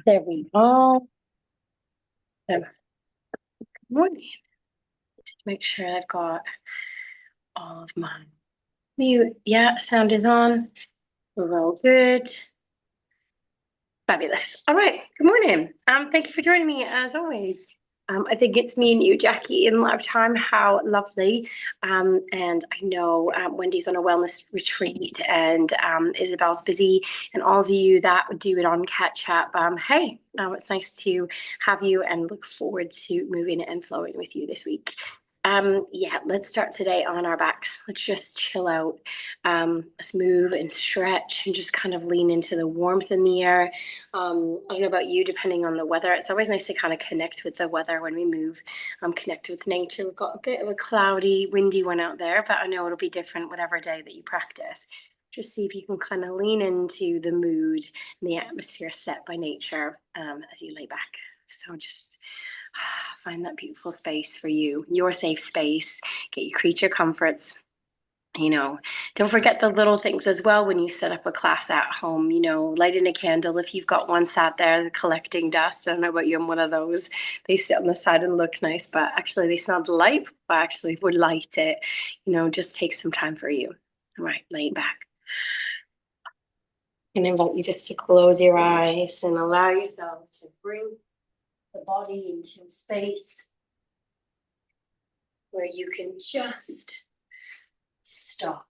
There we go. Good morning. Just make sure I've got all of my mute. Yeah, sound is on. We're all good. Fabulous. All right. Good morning. Thank you for joining me as always. I think it's me and you, Jackie, in lifetime. How lovely. And I know Wendy's on a wellness retreat and Isabel's busy, and all of you that would do it on catch up. Hey, it's nice to have you and look forward to moving and flowing with you this week. Yeah, let's start today on our backs. Let's just chill out. Let's move and stretch and just kind of lean into the warmth in the air. I don't know about you, depending on the weather. It's always nice to kind of connect with the weather when we move, connect with nature. We've got a bit of a cloudy, windy one out there, but I know it'll be different whatever day that you practice. Just see if you can kind of lean into the mood and the atmosphere set by nature as you lay back. So just find that beautiful space for you, your safe space. Get your creature comforts. Don't forget the little things as well when you set up a class at home. Lighting a candle if you've got one sat there collecting dust. I don't know about you, I'm one of those. They sit on the side and look nice, but actually they smell delightful. I actually would light it. Just take some time for you. All right, laying back. And invite you just to close your eyes and allow yourself to bring the body into a space where you can just stop.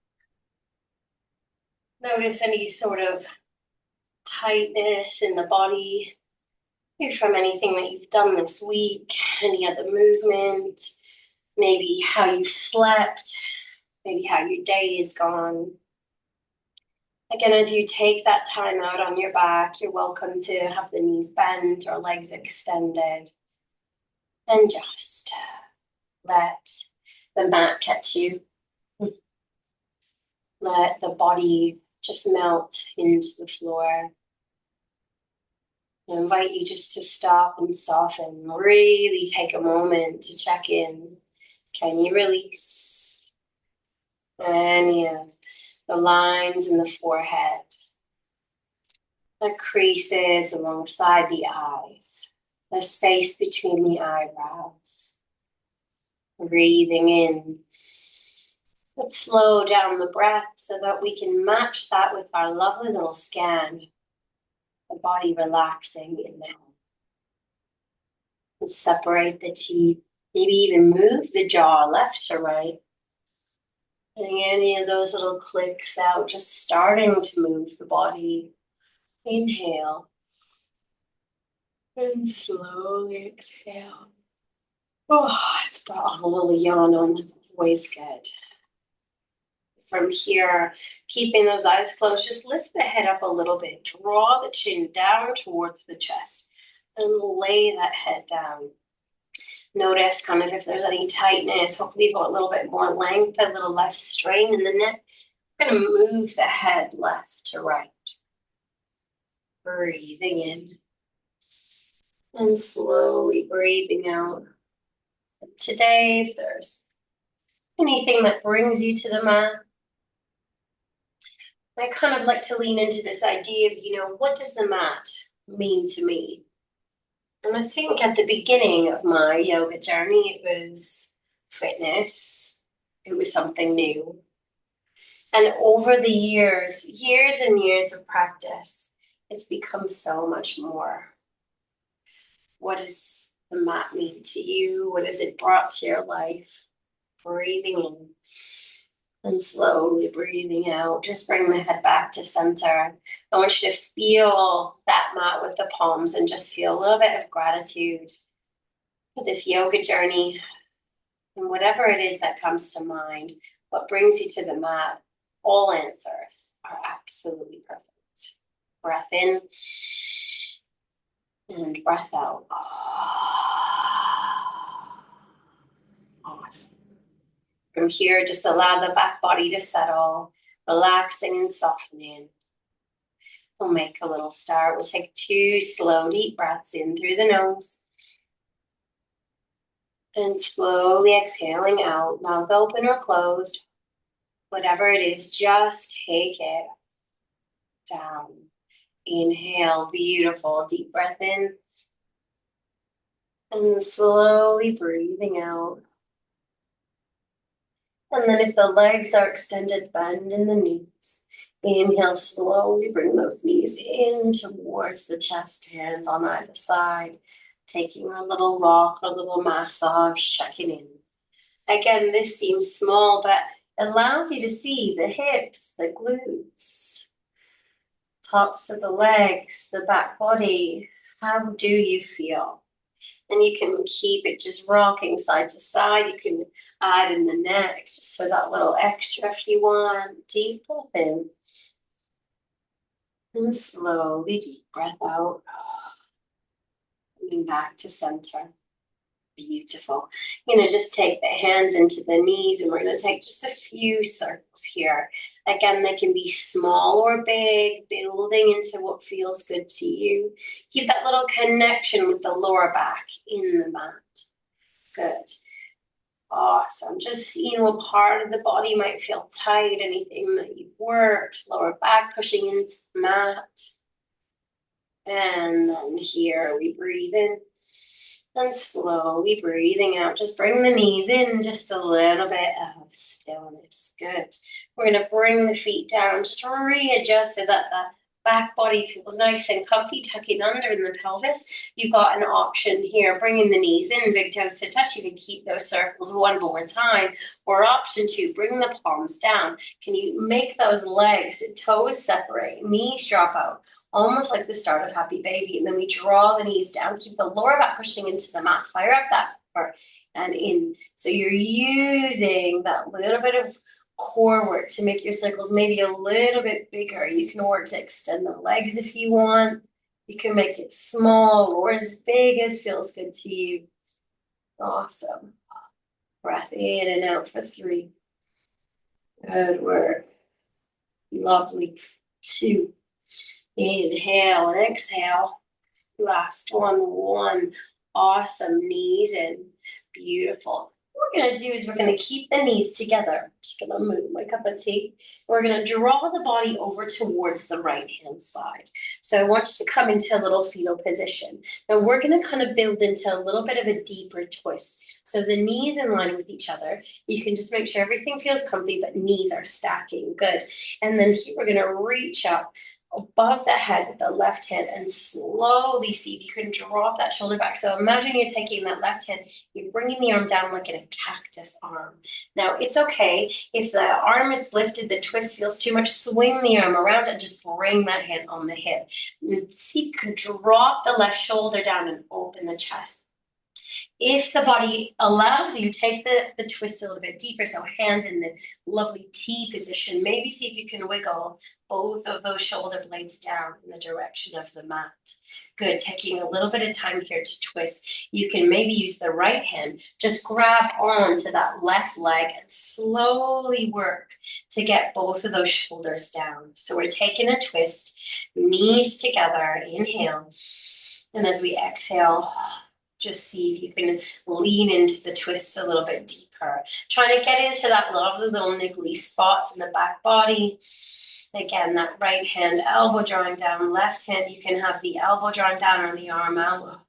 Notice any sort of tightness in the body, maybe from anything that you've done this week, any other movement, maybe how you slept, maybe how your day is gone. Again, as you take that time out on your back, you're welcome to have the knees bent or legs extended. And just let the mat catch you. Let the body just melt into the floor. I invite you just to stop and soften. Really take a moment to check in. Can you release any of the lines in the forehead, the creases alongside the eyes, the space between the eyebrows? Breathing in. Let's slow down the breath so that we can match that with our lovely little scan. The body relaxing in there. Let's separate the teeth. Maybe even move the jaw left to right. Getting any of those little clicks out, just starting to move the body. Inhale. And slowly exhale. Oh, it's brought on a little yawn on. That's always good. From here, keeping those eyes closed, just lift the head up a little bit. Draw the chin down towards the chest and lay that head down. Notice kind of if there's any tightness. Hopefully you've got a little bit more length, a little less strain in the neck. I'm going to move the head left to right. Breathing in and slowly breathing out. And today, if there's anything that brings you to the mat, I kind of like to lean into this idea of, what does the mat mean to me? And I think at the beginning of my yoga journey, it was fitness. It was something new. And over the years and years of practice, it's become so much more. What does the mat mean to you? What has it brought to your life? Breathing in and slowly breathing out. Just bring the head back to center. I want you to feel that mat with the palms and just feel a little bit of gratitude for this yoga journey. And whatever it is that comes to mind, what brings you to the mat, all answers are absolutely perfect. Breath in and breath out. Awesome. From here, just allow the back body to settle, relaxing and softening. We'll make a little start. We'll take 2 slow, deep breaths in through the nose. And slowly exhaling out, mouth open or closed. Whatever it is, just take it down. Inhale, beautiful. Deep breath in. And slowly breathing out. And then if the legs are extended, bend in the knees. Inhale, slowly bring those knees in towards the chest, hands on either side. Taking a little rock, a little massage, checking in. Again, this seems small, but allows you to see the hips, the glutes, tops of the legs, the back body. How do you feel? And you can keep it just rocking side to side. You can add in the neck just for that little extra if you want. Deep breath in. And slowly deep breath out. Coming back to center. Beautiful. Just take the hands into the knees, and we're going to take just a few circles here. Again, they can be small or big, building into what feels good to you. Keep that little connection with the lower back in the mat. Good. Awesome. Just seeing what part of the body might feel tight, anything that you've worked, lower back pushing into the mat. And then here we breathe in. And slowly breathing out, just bring the knees in, just a little bit of stillness. Good. We're going to bring the feet down, just readjust so that the back body feels nice and comfy, tucking under in the pelvis. You've got an option here, bringing the knees in, big toes to touch. You can keep those circles one more time. Or option two, bring the palms down. Can you make those legs, toes separate, knees drop out? Almost like the start of Happy Baby. And then we draw the knees down, keep the lower back pushing into the mat, fire up that core and in. So you're using that little bit of core work to make your circles maybe a little bit bigger. You can work to extend the legs if you want. You can make it small or as big as feels good to you. Awesome. Breath in and out for 3. Good work. Lovely. 2. Inhale and exhale. Last one. 1. Awesome. Knees in. Beautiful. What we're going to do is we're going to keep the knees together. Just going to move my cup of tea. We're going to draw the body over towards the right-hand side. So I want you to come into a little fetal position. Now we're going to kind of build into a little bit of a deeper twist. So the knees in line with each other. You can just make sure everything feels comfy, but knees are stacking. Good. And then here we're going to reach up above the head with the left hand and slowly see if you can drop that shoulder back. So imagine you're taking that left hand, you're bringing the arm down like in a cactus arm. Now it's okay if the arm is lifted, the twist feels too much, swing the arm around and just bring that hand on the hip. And see if you can drop the left shoulder down and open the chest. If the body allows you, take the twist a little bit deeper. So hands in the lovely T position. Maybe see if you can wiggle both of those shoulder blades down in the direction of the mat. Good. Taking a little bit of time here to twist. You can maybe use the right hand. Just grab onto that left leg and slowly work to get both of those shoulders down. So we're taking a twist, knees together. Inhale. And as we exhale, just see if you can lean into the twist a little bit deeper. Trying to get into that lovely little niggly spots in the back body. Again, that right hand elbow drawing down, left hand, you can have the elbow drawn down on the arm out.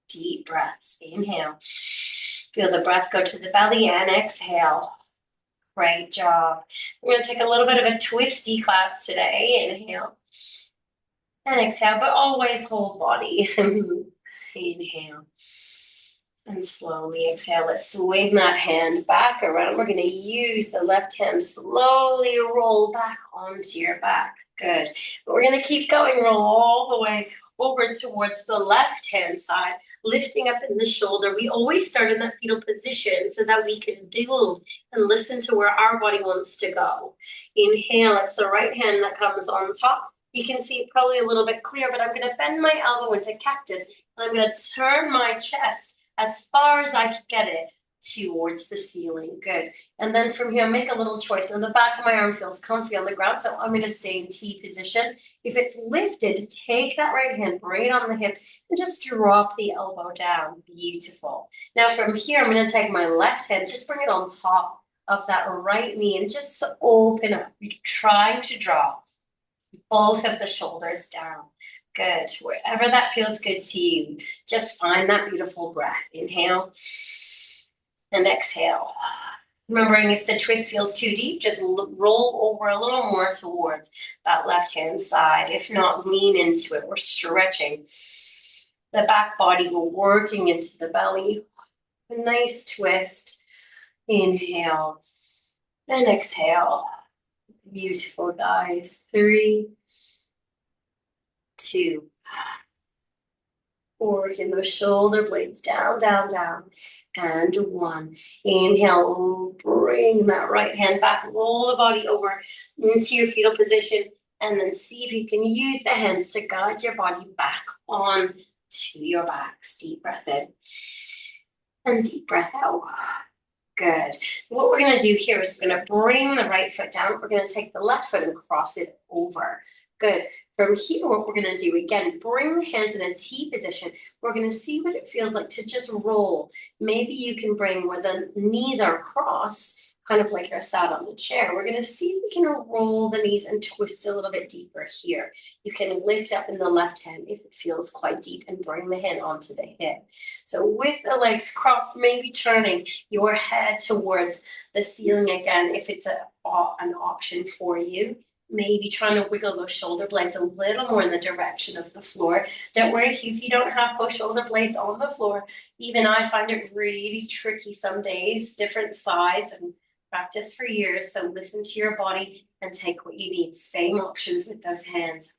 Deep breaths. Inhale. Feel the breath go to the belly and exhale. Great job. We're going to take a little bit of a twisty class today. Inhale. And exhale, but always whole body. Inhale. And slowly exhale. Let's swing that hand back around. We're going to use the left hand, slowly roll back onto your back. Good. But we're going to keep going, roll all the way over towards the left hand side, lifting up in the shoulder. We always start in that fetal position so that we can build and listen to where our body wants to go. Inhale, it's the right hand that comes on top. You can see it probably a little bit clear, but I'm going to bend my elbow into cactus, and I'm going to turn my chest as far as I can get it towards the ceiling. Good. And then from here, make a little choice. Now the back of my arm feels comfy on the ground, so I'm going to stay in T position. If it's lifted, take that right hand, bring it on the hip, and just drop the elbow down. Beautiful. Now from here, I'm going to take my left hand, just bring it on top of that right knee, and just open up. You're trying to draw both of the shoulders down. Good. Wherever that feels good to you, just find that beautiful breath. Inhale and exhale. Remembering if the twist feels too deep, just roll over a little more towards that left-hand side. If not, lean into it. We're stretching the back body. We're working into the belly. A nice twist. Inhale and exhale. Beautiful, guys. 3, 2. Working those shoulder blades down, down, down. And 1. Inhale, bring that right hand back, roll the body over into your fetal position, and then see if you can use the hands to guide your body back on to your backs. Deep breath in and deep breath out. Good. What we're going to do here is we're going to bring the right foot down. We're going to take the left foot and cross it over. Good. From here, what we're going to do, again, bring the hands in a T position. We're going to see what it feels like to just roll. Maybe you can bring where the knees are crossed, kind of like you're sat on the chair. We're going to see if we can roll the knees and twist a little bit deeper here. You can lift up in the left hand if it feels quite deep and bring the hand onto the hip. So with the legs crossed, maybe turning your head towards the ceiling again if it's an option for you. Maybe trying to wiggle those shoulder blades a little more in the direction of the floor. Don't worry if you don't have those shoulder blades on the floor. Even I find it really tricky some days, different sides, and practice for years. So listen to your body and take what you need. Same options with those hands.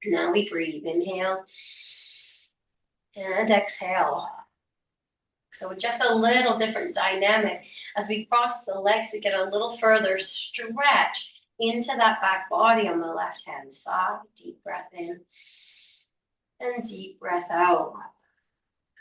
Now we breathe. Inhale and exhale. So just a little different dynamic. As we cross the legs, we get a little further stretch into that back body on the left-hand side. Deep breath in and deep breath out.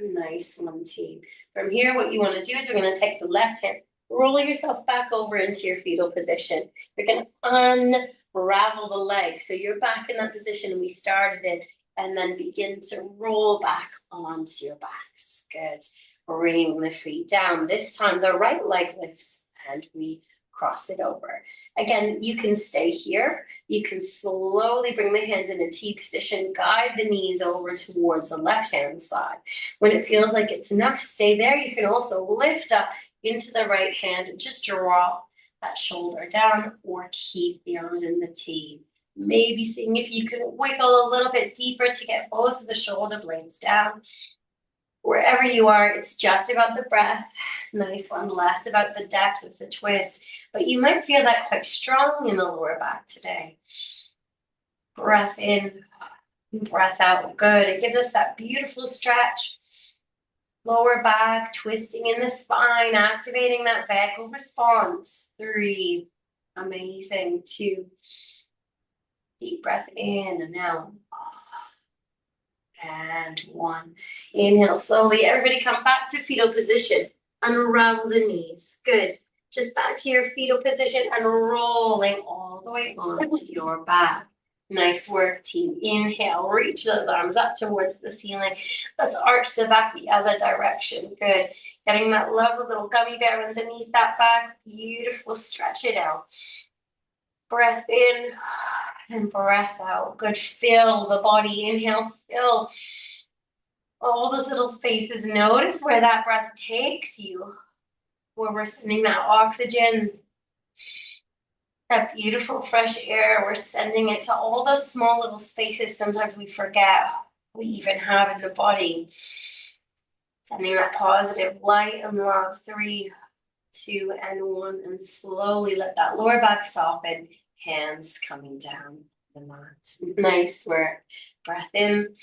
Nice one, team. From here, what you want to do is you're going to take the left hand, roll yourself back over into your fetal position. You're going to unravel the leg. So you're back in that position we started in, and then begin to roll back onto your backs. Good. Bring the feet down. This time, the right leg lifts, and we cross it over. Again, you can stay here. You can slowly bring the hands in a T position, guide the knees over towards the left-hand side. When it feels like it's enough, stay there. You can also lift up into the right hand and just drop that shoulder down or keep the arms in the T. Maybe seeing if you can wiggle a little bit deeper to get both of the shoulder blades down. Wherever you are, it's just about the breath. Nice one, less about the depth of the twist. But you might feel that quite strong in the lower back today. Breath in, breath out. Good. It gives us that beautiful stretch. Lower back, twisting in the spine, activating that vagal response. 3. Amazing. 2. Deep breath in and out. And 1. Inhale slowly. Everybody come back to fetal position. Unravel the knees. Good. Just back to your fetal position and rolling all the way onto your back. Nice work, team. Inhale. Reach those arms up towards the ceiling. Let's arch the back the other direction. Good. Getting that lovely little gummy bear underneath that back. Beautiful. Stretch it out. Breath in and breath out. Good. Fill the body. Inhale, fill all those little spaces. Notice where that breath takes you, where we're sending that oxygen, that beautiful fresh air. We're sending it to all those small little spaces sometimes we forget we even have in the body. Sending that positive light and love. 3, 2, and 1. And slowly let that lower back soften. Hands coming down the mat. Nice work. Breath in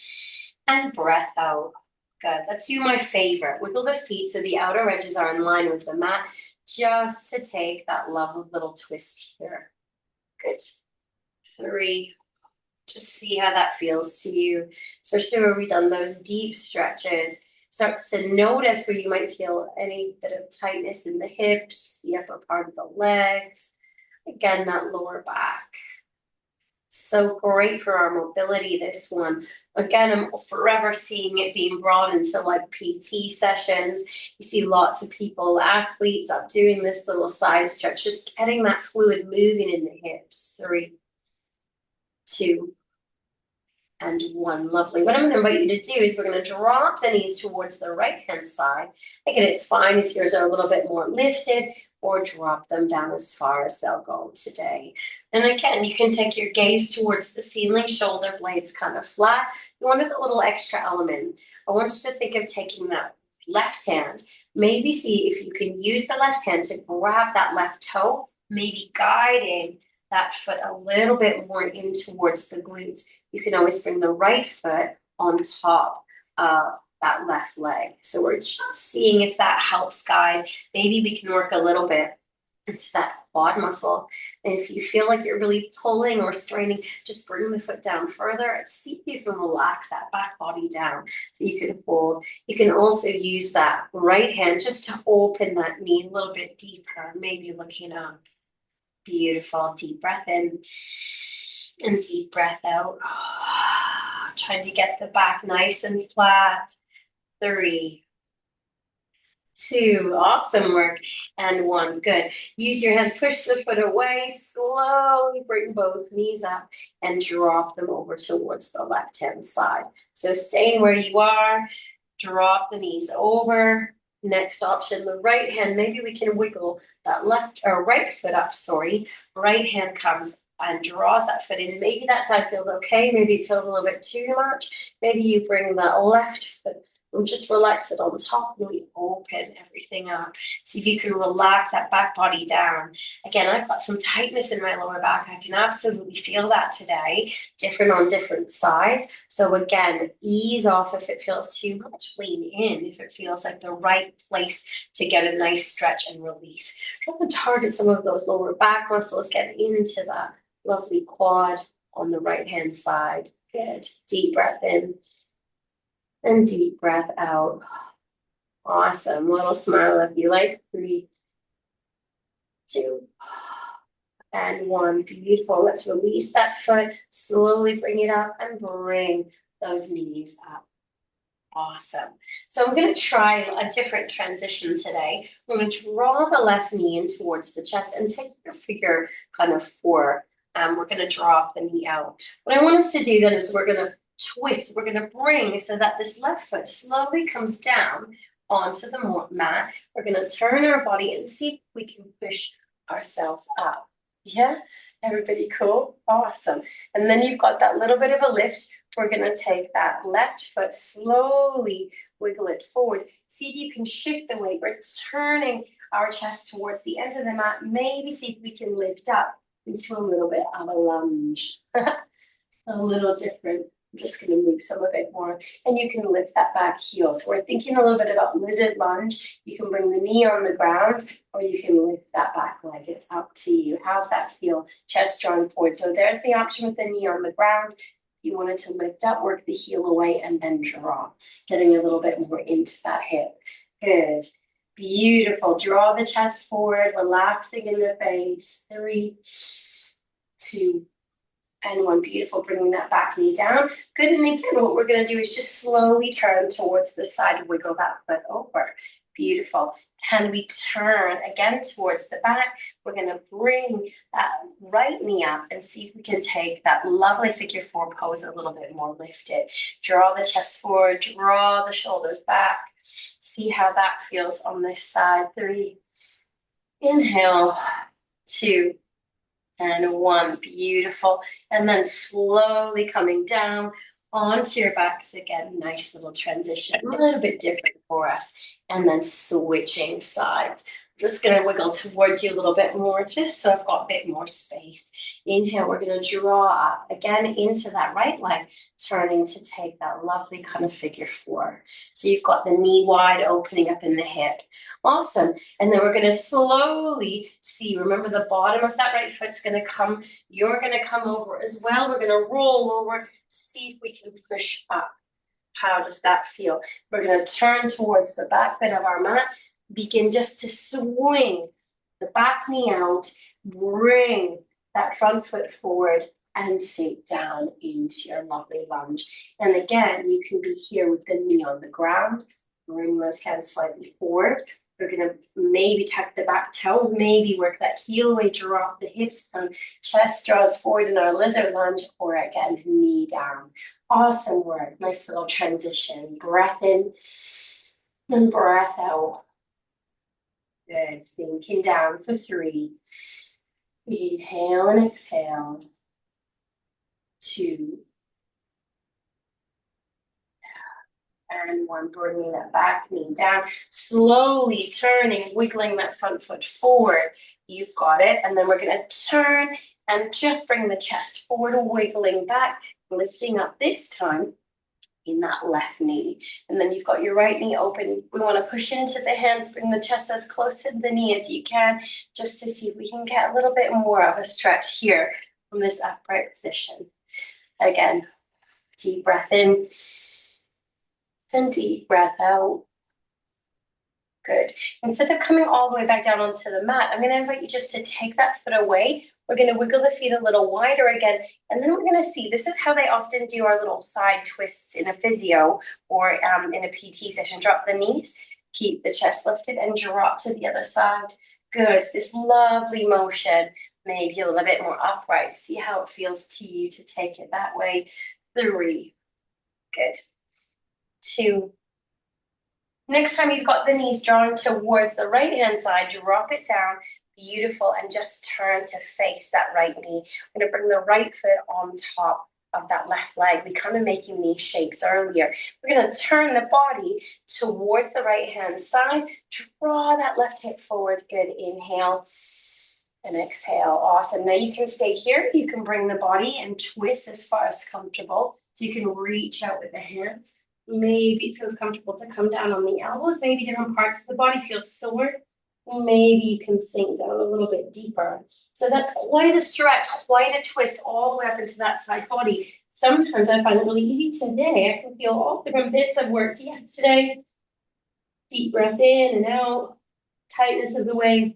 and breath out. Good. Let's do my favorite. Wiggle the feet so the outer edges are in line with the mat, just to take that lovely little twist here. Good. 3. Just see how that feels to you, especially where we've done those deep stretches. Starts to notice where you might feel any bit of tightness in the hips, the upper part of the legs. Again, that lower back. So great for our mobility, this one. Again, I'm forever seeing it being brought into like PT sessions. You see lots of people, athletes up doing this little side stretch, just getting that fluid moving in the hips. 3, 2, and one. Lovely. What I'm going to invite you to do is we're going to drop the knees towards the right-hand side. Again, it's fine if yours are a little bit more lifted, or drop them down as far as they'll go today. And again, you can take your gaze towards the ceiling, shoulder blades kind of flat. You wanted a little extra element. I want you to think of taking that left hand. Maybe see if you can use the left hand to grab that left toe, maybe guiding that foot a little bit more in towards the glutes. You can always bring the right foot on top of that left leg. So we're just seeing if that helps guide. Maybe we can work a little bit into that quad muscle. And if you feel like you're really pulling or straining, just bring the foot down further and see if you can relax that back body down so you can hold. You can also use that right hand just to open that knee a little bit deeper, maybe looking up. Beautiful. Deep breath in and deep breath out. Trying to get the back nice and flat. 3, 2, awesome work, and 1, good. Use your hand, push the foot away, slowly bring both knees up and drop them over towards the left-hand side. So staying where you are, drop the knees over. Next option, the right hand, maybe we can wiggle that left or right foot up, right hand comes and draws that foot in. Maybe that side feels okay, maybe it feels a little bit too much. Maybe you bring that left foot, we'll just relax it on top and we open everything up. See if you can relax that back body down. Again, I've got some tightness in my lower back. I can absolutely feel that today, different on different sides. So again, ease off if it feels too much, lean in if it feels like the right place to get a nice stretch and release. Try to target some of those lower back muscles, get into that lovely quad on the right-hand side. Good. Deep breath in. And deep breath out. Awesome. Little smile if you like. 3, 2, and 1. Beautiful. Let's release that foot. Slowly bring it up and bring those knees up. Awesome. So I'm going to try a different transition today. I'm going to draw the left knee in towards the chest and take your figure kind of 4. We're going to drop the knee out. What I want us to do then is we're going to twist. We're going to bring so that this left foot slowly comes down onto the mat. We're going to turn our body and see if we can push ourselves up. Yeah? Everybody cool? Awesome. And then you've got that little bit of a lift. We're going to take that left foot, slowly wiggle it forward. See if you can shift the weight. We're turning our chest towards the end of the mat. Maybe see if we can lift up into a little bit of a lunge. A little different. I'm just going to move some of it more. And you can lift that back heel. So we're thinking a little bit about lizard lunge. You can bring the knee on the ground or you can lift that back leg. It's up to you. How's that feel? Chest drawn forward. So there's the option with the knee on the ground. If you wanted to lift up, work the heel away and then drop. Getting a little bit more into that hip. Good. Beautiful. Draw the chest forward, relaxing in the face. 3, 2, and 1. Beautiful. Bringing that back knee down. Good. And again, what we're going to do is just slowly turn towards the side. Wiggle that foot over. Beautiful. Can we turn again towards the back? We're going to bring that right knee up and see if we can take that lovely figure 4 pose a little bit more lifted. Draw the chest forward. Draw the shoulders back. See how that feels on this side. 3. Inhale. 2. And 1. Beautiful. And then slowly coming down onto your backs again. Nice little transition. A little bit different for us. And then switching sides. I'm just going to wiggle towards you a little bit more just so I've got a bit more space. Inhale. We're going to draw up again into that right leg, turning to take that lovely kind of figure 4. So you've got the knee wide opening up in the hip. Awesome. And then we're going to slowly see, remember the bottom of that right foot's going to come. You're going to come over as well. We're going to roll over, see if we can push up. How does that feel? We're going to turn towards the back bit of our mat. Begin just to swing the back knee out, bring that front foot forward and sink down into your lovely lunge. And again, you can be here with the knee on the ground. Bring those hands slightly forward. We're going to maybe tuck the back toe, maybe work that heel away, drop the hips down, chest draws forward in our lizard lunge, or again, knee down. Awesome work. Nice little transition. Breath in and breath out. Good. Sinking down for 3. Inhale and exhale. 2. And 1. Bringing that back knee down. Slowly turning, wiggling that front foot forward. You've got it. And then we're going to turn and just bring the chest forward, wiggling back, lifting up this time in that left knee. And then you've got your right knee open. We want to push into the hands, bring the chest as close to the knee as you can, just to see if we can get a little bit more of a stretch here from this upright position. Again, deep breath in and deep breath out. Good. Instead of coming all the way back down onto the mat, I'm going to invite you just to take that foot away. We're going to wiggle the feet a little wider again. And then we're going to see, this is how they often do our little side twists in a physio or in a PT session. Drop the knees, keep the chest lifted, and drop to the other side. Good. This lovely motion, maybe a little bit more upright. See how it feels to you to take it that way. 3. Good. 2. Next time you've got the knees drawn towards the right-hand side, drop it down. Beautiful. And just turn to face that right knee. I'm going to bring the right foot on top of that left leg. We kind of making these shapes earlier. We're going to turn the body towards the right-hand side. Draw that left hip forward. Good. Inhale and exhale. Awesome. Now you can stay here. You can bring the body and twist as far as comfortable. So you can reach out with the hands. Maybe it feels comfortable to come down on the elbows. Maybe different parts of the body feel sore. Maybe you can sink down a little bit deeper. So that's quite a stretch, quite a twist all the way up into that side body. Sometimes I find it really easy today. I can feel all different bits I've worked yesterday. Deep breath in and out. Tightness of the way.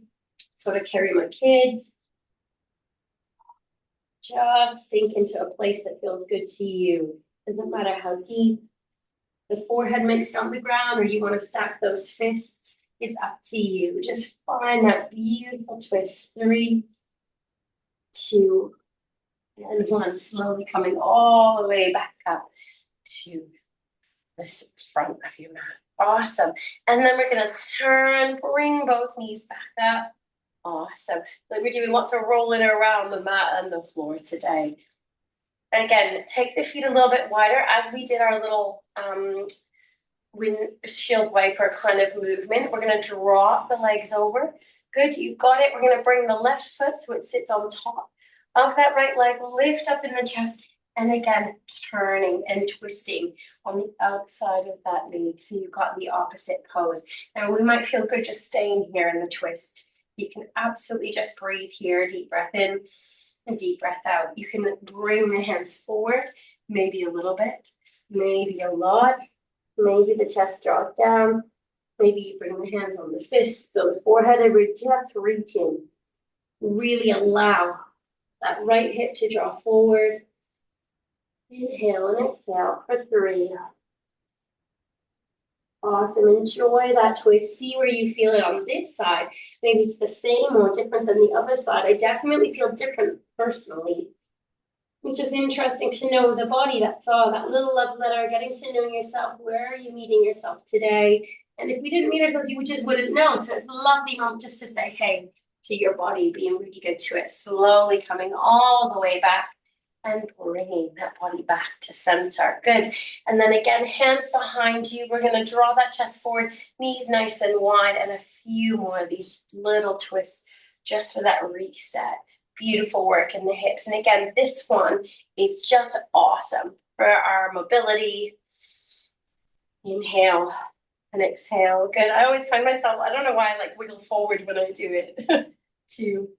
Sort of carry my kids. Just sink into a place that feels good to you. Doesn't matter how deep the forehead makes it on the ground, or you want to stack those fists, it's up to you. Just find that beautiful twist. 3, 2, and 1. Slowly coming all the way back up to the front of your mat. Awesome. And then we're going to turn, bring both knees back up. Awesome. Like we're doing lots of rolling around the mat and the floor today. Again, take the feet a little bit wider as we did our little windshield wiper kind of movement. We're going to drop the legs over. Good, you've got it. We're going to bring the left foot so it sits on top of that right leg. Lift up in the chest. And again, turning and twisting on the outside of that knee. So you've got the opposite pose. Now we might feel good just staying here in the twist. You can absolutely just breathe here. Deep breath in. And deep breath out. You can bring the hands forward, maybe a little bit, maybe a lot. Maybe the chest draws down. Maybe you bring the hands on the fists, so the forehead, and we're just reaching. Really allow that right hip to draw forward. Inhale and exhale for 3. Awesome. Enjoy that twist. See where you feel it on this side. Maybe it's the same or different than the other side. I definitely feel different personally. It's just interesting to know the body. That's all. That little love letter, getting to know yourself. Where are you meeting yourself today? And if we didn't meet ourselves, you just wouldn't know. So it's a lovely moment just to say hey to your body, being really good to it. Slowly coming all the way back. And bringing that body back to center. Good. And then again, hands behind you. We're going to draw that chest forward, knees nice and wide, and a few more of these little twists just for that reset. Beautiful work in the hips. And again, this one is just awesome for our mobility. Inhale and exhale. Good. I always find myself, I don't know why I like wiggle forward when I do it. 2.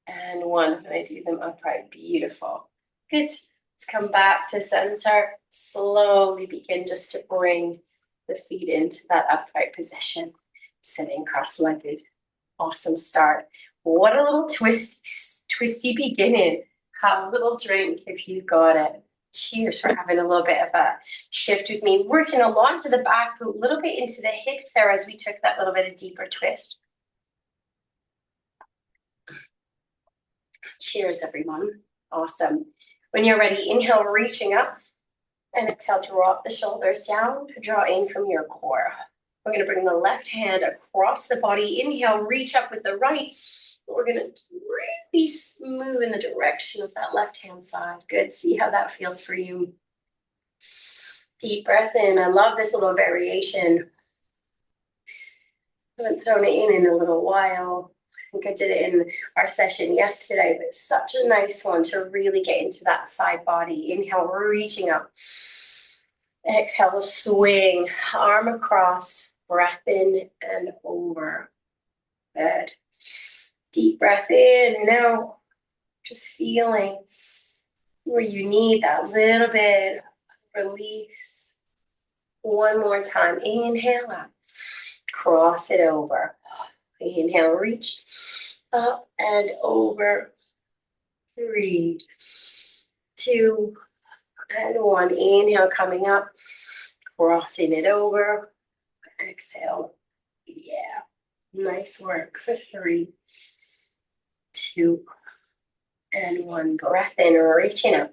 And 1, when I do them upright. Beautiful. Good. Let's come back to center. Slowly begin just to bring the feet into that upright position. Sitting cross-legged. Awesome start. What a little twisty beginning. Have a little drink if you've got it. Cheers for having a little bit of a shift with me. Working a lot to the back, a little bit into the hips there as we took that little bit of deeper twist. Cheers, everyone. Awesome. When you're ready, inhale, reaching up. And exhale, drop the shoulders down, draw in from your core. We're going to bring the left hand across the body. Inhale, reach up with the right. We're going to really move in the direction of that left-hand side. Good. See how that feels for you. Deep breath in. I love this little variation. I haven't thrown it in a little while. I think I did it in our session yesterday, but it's such a nice one to really get into that side body. Inhale, reaching up. Exhale, swing, arm across, breath in and over. Good. Deep breath in and out. Just feeling where you need that little bit of release. One more time. Inhale out. Cross it over. Inhale, reach up and over. 3, 2, and 1. Inhale, coming up. Crossing it over. Exhale. Yeah. Nice work for 3, 2, and 1. Breath in, reaching up.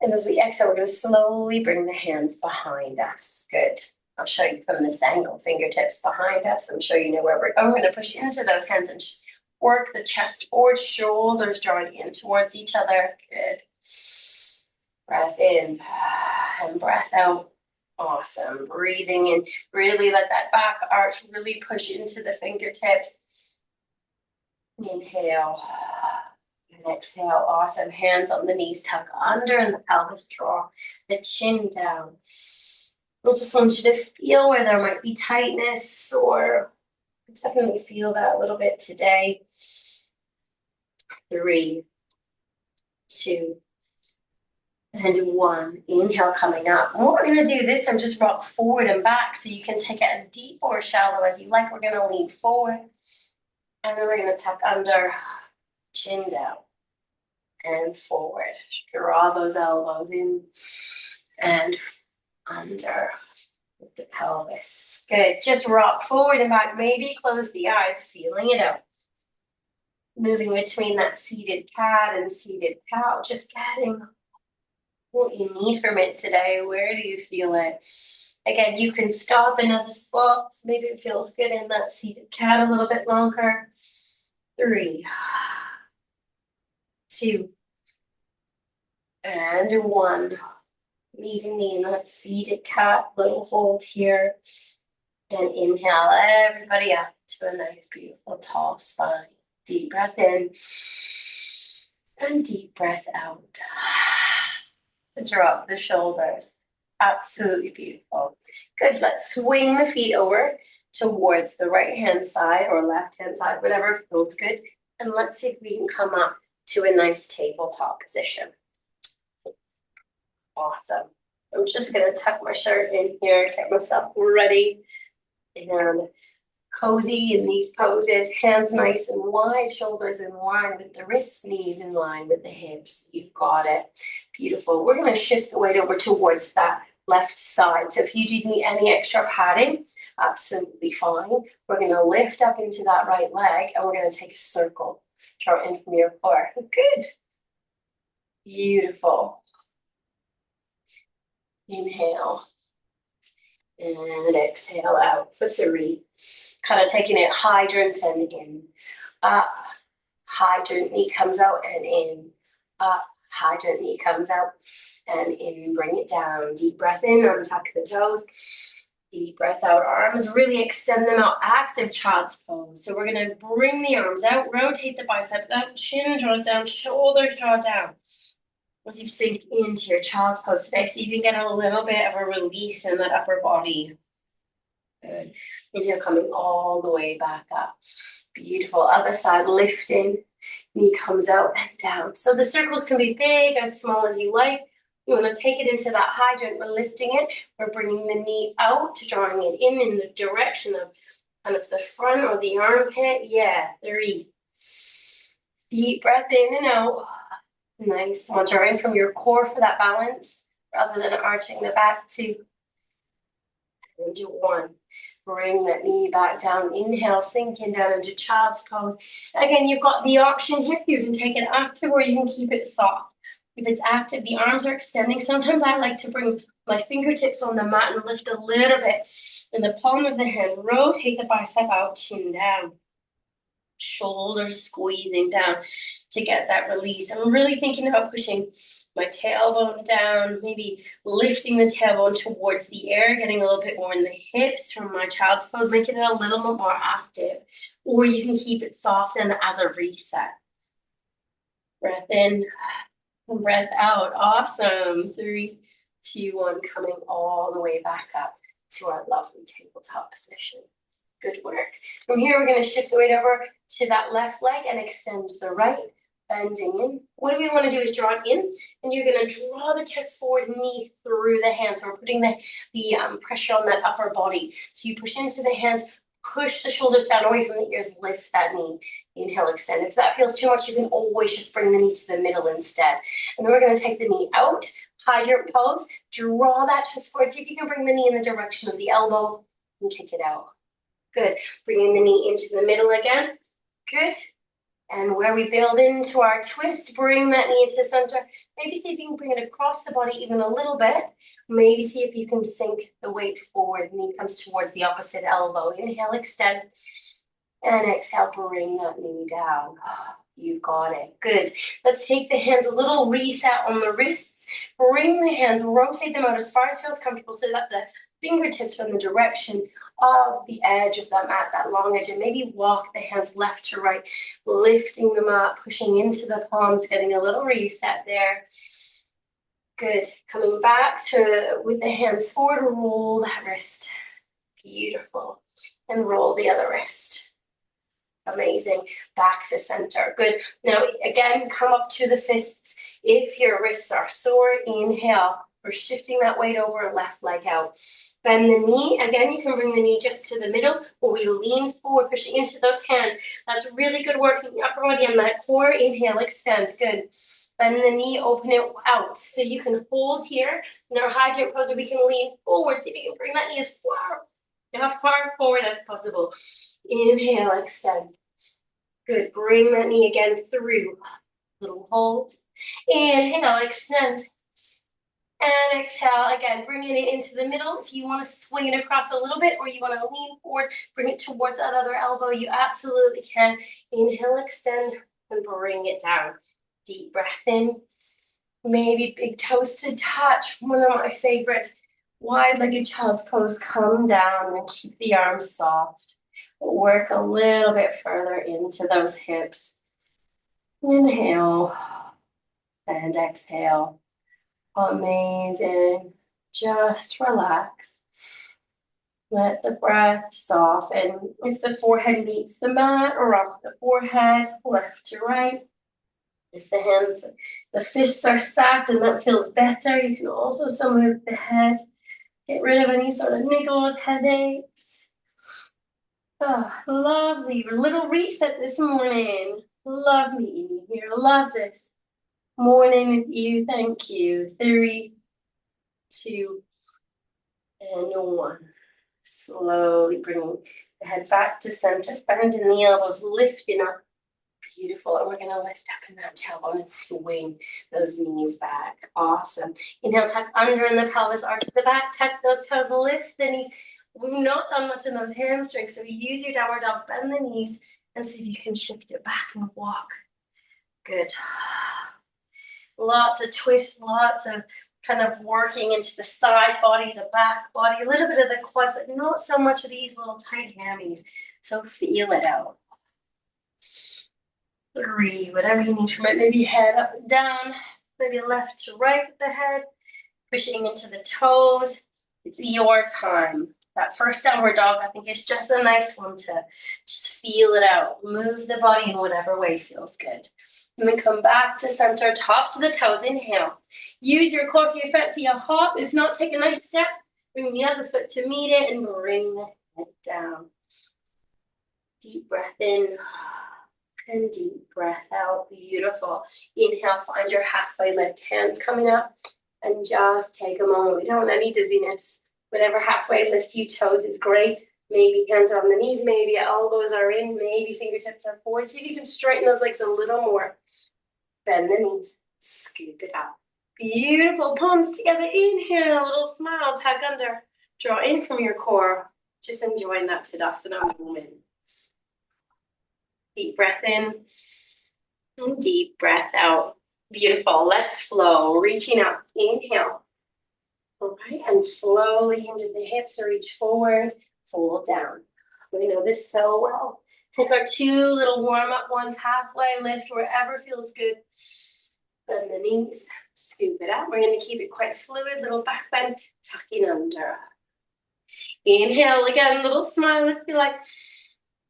And as we exhale, we're going to slowly bring the hands behind us. Good. I'll show you from this angle, fingertips behind us. I'm sure you know where we're going. We're going to push into those hands and just work the chest forward, shoulders drawing in towards each other. Good. Breath in and breath out. Awesome. Breathing in. Really let that back arch really push into the fingertips. Inhale and exhale. Awesome. Hands on the knees, tuck under and the pelvis, draw the chin down. I just want you to feel where there might be tightness, or definitely feel that a little bit today. 3, 2, and 1. Inhale, coming up. And what we're going to do this time, just rock forward and back so you can take it as deep or shallow as you like. We're going to lean forward. And then we're going to tuck under, chin down, and forward. Draw those elbows in and under with the pelvis. Good. Just rock forward and back. Maybe close the eyes, feeling it out. Moving between that seated cat and seated cow. Just getting what you need from it today. Where do you feel it? Again, you can stop in other spots. Maybe it feels good in that seated cat a little bit longer. 3, 2, and 1. Meeting in that seated cat, little hold here. And inhale everybody up to a nice, beautiful, tall spine. Deep breath in and deep breath out. Drop the shoulders. Absolutely beautiful. Good. Let's swing the feet over towards the right-hand side or left-hand side, whatever feels good. And let's see if we can come up to a nice tabletop position. Awesome. I'm just going to tuck my shirt in here, get myself ready and cozy in these poses. Hands nice and wide, shoulders in line with the wrists, knees in line with the hips. You've got it. Beautiful. We're going to shift the weight over towards that left side. So if you do need any extra padding, absolutely fine. We're going to lift up into that right leg and we're going to take a circle. Draw in from your core. Good. Beautiful. Inhale. And exhale out for 3. Kind of taking it hydrant and in. Up. Hydrant, knee comes out and in. Up. Hydrant, knee comes out and in. Bring it down. Deep breath in, untuck the toes. Deep breath out. Arms, really extend them out. Active child's pose. So we're going to bring the arms out, rotate the biceps out, chin draws down, shoulders draw down. Once you sink into your child's pose today, so you can get a little bit of a release in that upper body. Good. Inhale, coming all the way back up. Beautiful. Other side, lifting. Knee comes out and down. So the circles can be big, as small as you like. You want to take it into that hydrant. We're lifting it. We're bringing the knee out, drawing it in the direction of kind of the front or the armpit. Yeah, 3. Deep breath in and out. Nice. I'll draw in from your core for that balance rather than arching the back. 2. And do 1. Bring that knee back down. Inhale, sinking down into child's pose. Again, you've got the option here. You can take it active or you can keep it soft. If it's active, the arms are extending. Sometimes I like to bring my fingertips on the mat and lift a little bit in the palm of the hand. Rotate the bicep out, chin down. Shoulders squeezing down to get that release. I'm really thinking about pushing my tailbone down, maybe lifting the tailbone towards the air, getting a little bit more in the hips from my child's pose, making it a little bit more active. Or you can keep it soft and as a reset. Breath in and breath out. Awesome. 3, 2, 1, coming all the way back up to our lovely tabletop position. Good work. From here, we're going to shift the weight over to that left leg and extend the right, bending in. What we want to do is draw it in, and you're going to draw the chest forward, knee through the hands. So we're putting the pressure on that upper body. So you push into the hands, push the shoulders down away from the ears, lift that knee. Inhale, extend. If that feels too much, you can always just bring the knee to the middle instead. And then we're going to take the knee out, hydrant pose, draw that chest forward. See if you can bring the knee in the direction of the elbow and kick it out. Good. Bringing the knee into the middle again. Good. And where we build into our twist, bring that knee into the center. Maybe see if you can bring it across the body even a little bit. Maybe see if you can sink the weight forward. Knee comes towards the opposite elbow. Inhale, extend. And exhale, bring that knee down. You've got it. Good. Let's take the hands, a little reset on the wrists. Bring the hands, rotate them out as far as feels comfortable so that the fingertips from the direction of the edge of that mat, that long edge, and maybe walk the hands left to right, lifting them up, pushing into the palms, getting a little reset there. Good. Coming back to, with the hands forward, roll that wrist. Beautiful. And roll the other wrist. Amazing. Back to center. Good. Now, again, come up to the fists. If your wrists are sore, inhale. We're shifting that weight over, left leg out. Bend the knee. Again, you can bring the knee just to the middle, or we lean forward, pushing into those hands. That's really good work in the upper body and that core. Inhale, extend. Good. Bend the knee, open it out. So you can hold here in our hydrant pose, or we can lean forward. See if you can bring that knee as far forward as possible. Inhale, extend. Good. Bring that knee again through. Little hold. Inhale, extend. And exhale, again, bringing it into the middle. If you want to swing it across a little bit or you want to lean forward, bring it towards that other elbow, you absolutely can. Inhale, extend, and bring it down. Deep breath in. Maybe big toes to touch. One of my favorites. Wide-legged child's pose. Come down and keep the arms soft. Work a little bit further into those hips. Inhale and exhale. Amazing. Just relax. Let the breath soften. If the forehead meets the mat, or rock the forehead left to right. If the hands, the fists are stacked and that feels better, you can also still move the head. Get rid of any sort of niggles, headaches. Oh, lovely. Little reset this morning. Love meeting you here. Love this morning with you. Thank you. 3, 2, and 1. Slowly bringing the head back to center. Bending the elbows, lifting up. Beautiful. And we're going to lift up in that tailbone and swing those knees back. Awesome. Inhale, tuck under in the pelvis, arch the back, tuck those toes, lift the knees. We've not done much in those hamstrings, so use your downward dog, bend the knees, and see if you can shift it back and walk. Good. Lots of twists, lots of kind of working into the side body, the back body, a little bit of the quads, but not so much of these little tight hammies. So feel it out. 3, whatever you need from it. Maybe head up and down, maybe left to right with the head, pushing into the toes. It's your time. That first downward dog, I think, is just a nice one to just feel it out. Move the body in whatever way feels good. And then come back to center, tops of the toes. Inhale. Use your core if you fancy a hop. If not, take a nice step. Bring the other foot to meet it and bring the head down. Deep breath in and deep breath out. Beautiful. Inhale, find your halfway lift. Hands coming up and just take a moment. We don't want any dizziness. Whatever halfway lift you chose is great. Maybe hands are on the knees, maybe elbows are in, maybe fingertips are forward. See if you can straighten those legs a little more. Bend the knees. Scoop it up. Beautiful. Palms together. Inhale, a little smile, tug under. Draw in from your core. Just enjoying that Tadasana moment. Deep breath in and deep breath out. Beautiful. Let's flow. Reaching up. Inhale. All right. And slowly hinge at the hips or reach forward. Fold down. We know this so well. Take our 2 little warm-up ones. Halfway lift wherever feels good. Bend the knees. Scoop it up. We're going to keep it quite fluid. Little back bend. Tucking under. Inhale again. Little smile if you like.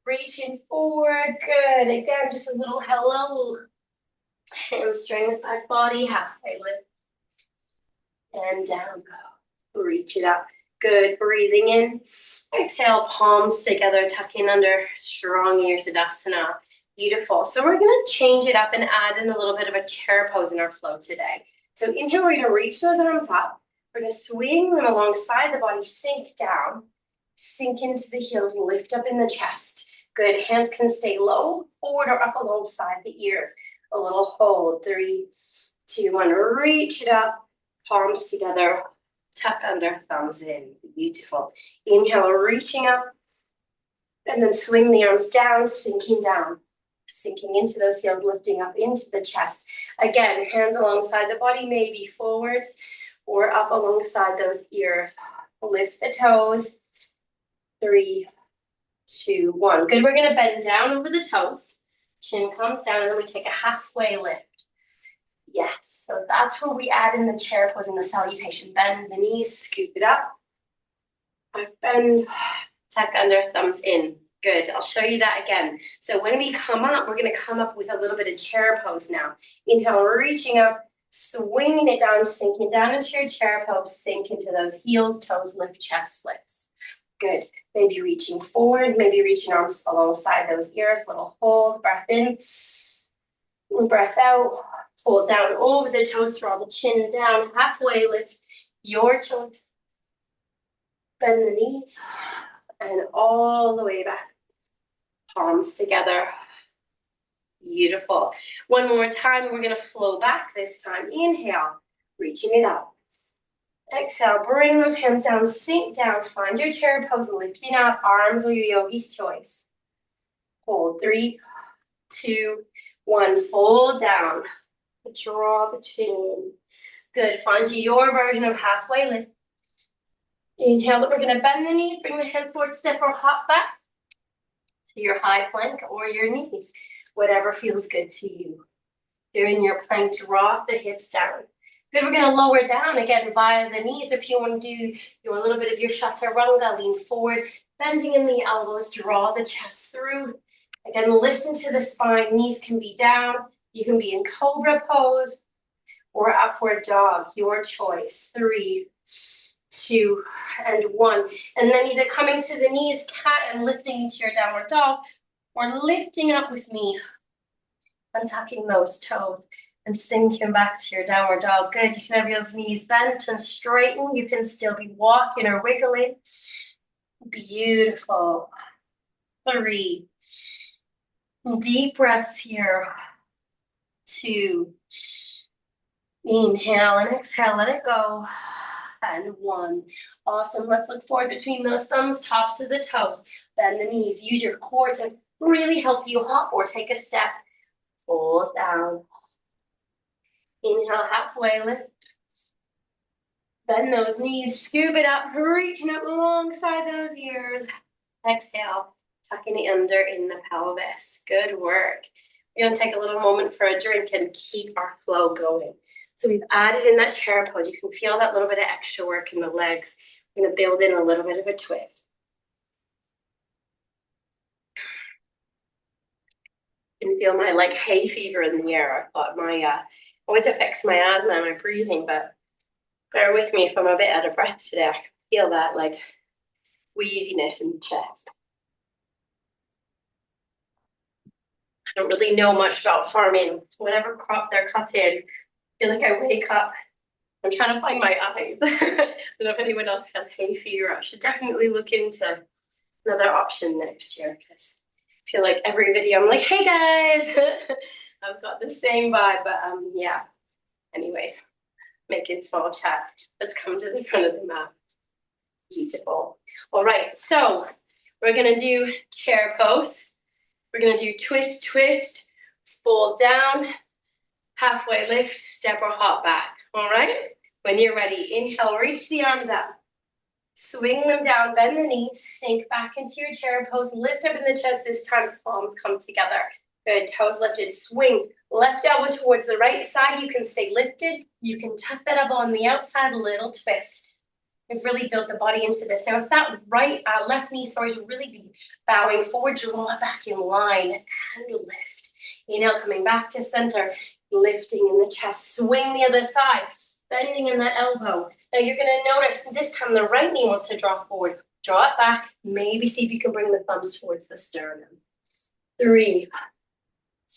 Reaching forward, good. Again, just a little hello. Hamstrings, back body, halfway lift. And down go. Reach it up. Good. Breathing in. Exhale, palms together, tucking under. Strong Tadasana. Beautiful. So we're going to change it up and add in a little bit of a chair pose in our flow today. So inhale, we're going to reach those arms up. We're going to swing them alongside the body, sink down. Sink into the heels, lift up in the chest. Good. Hands can stay low, forward or up alongside the ears. A little hold. 3, 2, 1. Reach it up. Palms together. Tuck under, thumbs in. Beautiful. Inhale, reaching up. And then swing the arms down, sinking down. Sinking into those heels, lifting up into the chest. Again, hands alongside the body, maybe forward or up alongside those ears. Lift the toes. 3, 2, 1. Good. We're going to bend down over the toes. Chin comes down, and then we take a halfway lift. Yes. So that's where we add in the chair pose and the salutation. Bend the knees, scoop it up. Bend, tuck under, thumbs in. Good. I'll show you that again. So when we come up, we're going to come up with a little bit of chair pose now. Inhale, reaching up, swinging it down, sinking down into your chair pose. Sink into those heels, toes, lift, chest lifts. Good. Maybe reaching forward, maybe reaching arms alongside those ears. Little hold, breath in, breath out. Fold down over the toes, draw the chin down, halfway lift, your choice. Bend the knees and all the way back. Palms together. Beautiful. One more time, we're going to flow back this time. Inhale, reaching it up. Exhale, bring those hands down, sink down, find your chair pose, lifting up, arms or your yogi's choice. Hold, 3, 2, 1, fold down. Draw the chin. Good, find your version of halfway lift. Inhale, we're going to bend the knees, bring the hands forward, step or hop back to your high plank or your knees, whatever feels good to you. You're in your plank, drop the hips down. Good, we're going to lower down again via the knees. If you want to do a little bit of your chaturanga, lean forward, bending in the elbows, draw the chest through. Again, listen to the spine. Knees can be down. You can be in cobra pose or upward dog, your choice. 3, 2, and 1. And then either coming to the knees, cat, and lifting into your downward dog, or lifting up with me and tucking those toes and sinking back to your downward dog. Good. You can have your knees bent and straighten. You can still be walking or wiggling. Beautiful. 3. Deep breaths here. 2. Inhale and exhale. Let it go. And 1. Awesome. Let's look forward between those thumbs, tops of the toes. Bend the knees. Use your core to really help you hop or take a step. Fold down. Inhale, halfway lift. Bend those knees, scoop it up, reaching up alongside those ears. Exhale, tucking it under in the pelvis. Good work. We're going to take a little moment for a drink and keep our flow going. So we've added in that chair pose. You can feel that little bit of extra work in the legs. We're going to build in a little bit of a twist. You can feel my hay fever in the air. I thought my always affects my asthma and my breathing, but bear with me if I'm a bit out of breath today. I can feel that wheeziness in the chest. I don't really know much about farming. Whatever crop they're cutting, I feel like I wake up. I'm trying to find my eyes. I don't know if anyone else has hay fever. I should definitely look into another option next year because I feel like every video I'm like, hey guys, I've got the same vibe, but yeah. Anyways, making small chat. Let's come to the front of the mat. Beautiful. All right, so we're gonna do chair pose. We're gonna do twist, twist, fold down, halfway lift, step or hop back. All right? When you're ready, inhale, reach the arms up. Swing them down, bend the knees, sink back into your chair pose, lift up in the chest this time, so palms come together. Good, toes lifted, swing, left elbow towards the right side. You can stay lifted. You can tuck that up on the outside, little twist. We've really built the body into this. Now, if that left knee, is really be bowing forward, draw it back in line and lift. Inhale, coming back to center, lifting in the chest, swing the other side, bending in that elbow. Now you're gonna notice this time the right knee wants to draw forward. Draw it back, maybe see if you can bring the thumbs towards the sternum. 3,